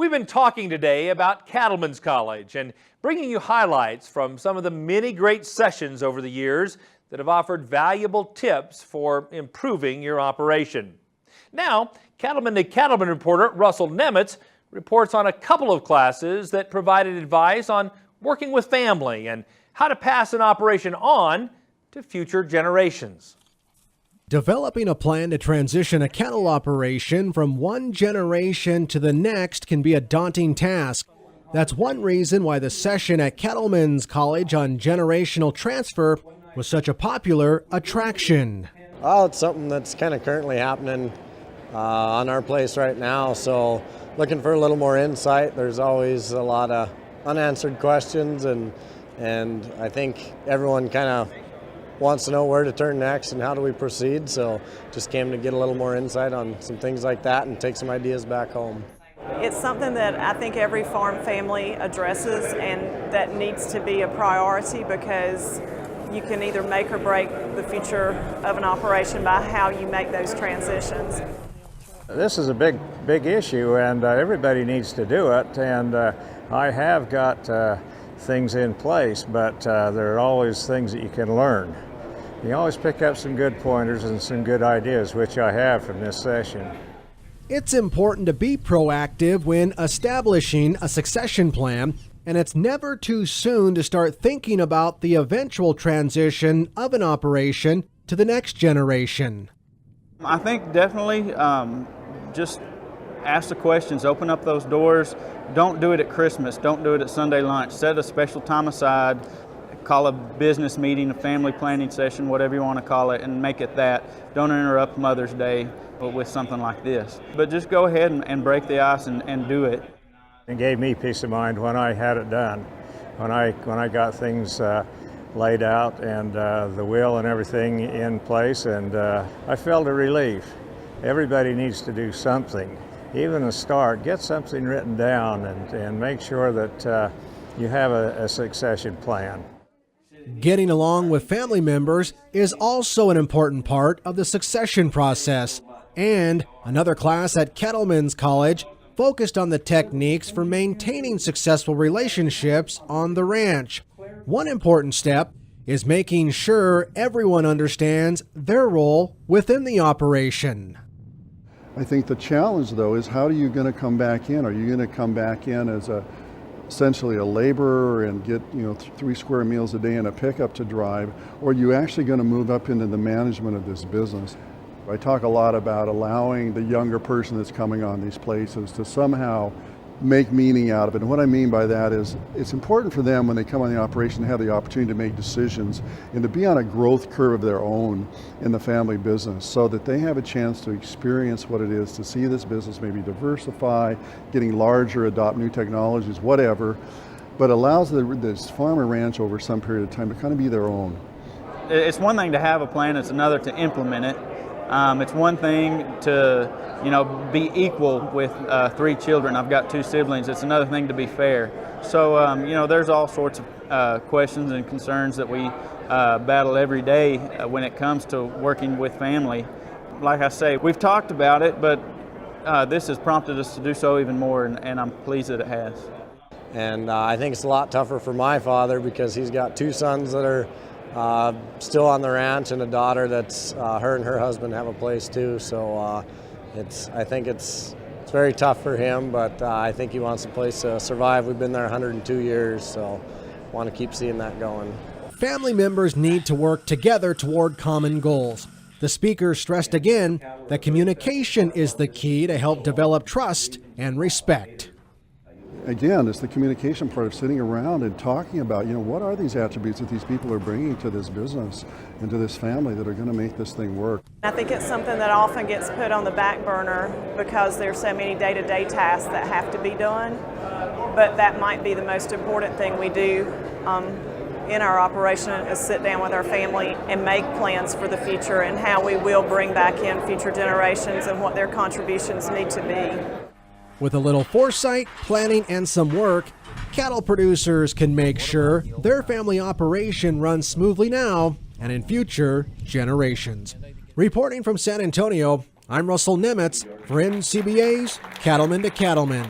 We've been talking today about Cattlemen's College and bringing you highlights from some of the many great sessions over the years that have offered valuable tips for improving your operation. Now, Cattleman to Cattleman reporter Russell Nemitz reports on a couple of classes that provided advice on working with family and how to pass an operation on to future generations. Developing a plan to transition a cattle operation from one generation to the next can be a daunting task. That's one reason why the session at Cattlemen's College on generational transfer was such a popular attraction. Well, it's something that's kind of currently happening on our place right now, so looking for a little more insight. There's always a lot of unanswered questions, and I think everyone kind of wants to know where to turn next and how do we proceed, so just came to get a little more insight on some things like that and take some ideas back home. It's something that I think every farm family addresses and that needs to be a priority, because you can either make or break the future of an operation by how you make those transitions. This is a big issue, and everybody needs to do it, and I have got things in place, but there are always things that you can learn. You always pick up some good pointers and some good ideas, which I have from this session. It's important to be proactive when establishing a succession plan, and it's never too soon to start thinking about the eventual transition of an operation to the next generation. I think definitely just ask the questions, open up those doors. Don't do it at Christmas, don't do it at Sunday lunch. Set a special time aside, call a business meeting, a family planning session, whatever you want to call it, and make it that. Don't interrupt Mother's Day with something like this. But just go ahead and break the ice and do it. It gave me peace of mind when I had it done, when I got things laid out and the will and everything in place, and I felt a relief. Everybody needs to do something. Even a start, get something written down and make sure that you have a succession plan. Getting along with family members is also an important part of the succession process. And another class at Cattlemen's College focused on the techniques for maintaining successful relationships on the ranch. One important step is making sure everyone understands their role within the operation. I think the challenge, though, is how are you going to come back in? Are you going to come back in as essentially a laborer and get 3 square meals a day and a pickup to drive, or are you actually going to move up into the management of this business? I talk a lot about allowing the younger person that's coming on these places to somehow make meaning out of it. And what I mean by that is it's important for them when they come on the operation to have the opportunity to make decisions and to be on a growth curve of their own in the family business, so that they have a chance to experience what it is to see this business maybe diversify, getting larger, adopt new technologies, whatever, but allows this farm or ranch over some period of time to kind of be their own. It's one thing to have a plan, it's another to implement it. It's one thing to be equal with 3 children. I've got 2 siblings. It's another thing to be fair. So there's all sorts of questions and concerns that we battle every day when it comes to working with family. Like I say, we've talked about it, but this has prompted us to do so even more, and I'm pleased that it has. And I think it's a lot tougher for my father, because he's got 2 sons that are still on the ranch and a daughter that's her and her husband have a place too. So I think it's very tough for him, but I think he wants a place to survive. We've been there 102 years, so want to keep seeing that going. Family members need to work together toward common goals. The speaker stressed again that communication is the key to help develop trust and respect. Again, it's the communication part of sitting around and talking about, what are these attributes that these people are bringing to this business and to this family that are going to make this thing work. I think it's something that often gets put on the back burner because there's so many day-to-day tasks that have to be done, but that might be the most important thing we do in our operation, is sit down with our family and make plans for the future and how we will bring back in future generations and what their contributions need to be. With a little foresight, planning, and some work, cattle producers can make sure their family operation runs smoothly now and in future generations. Reporting from San Antonio, I'm Russell Nemitz for NCBA's Cattlemen to Cattlemen.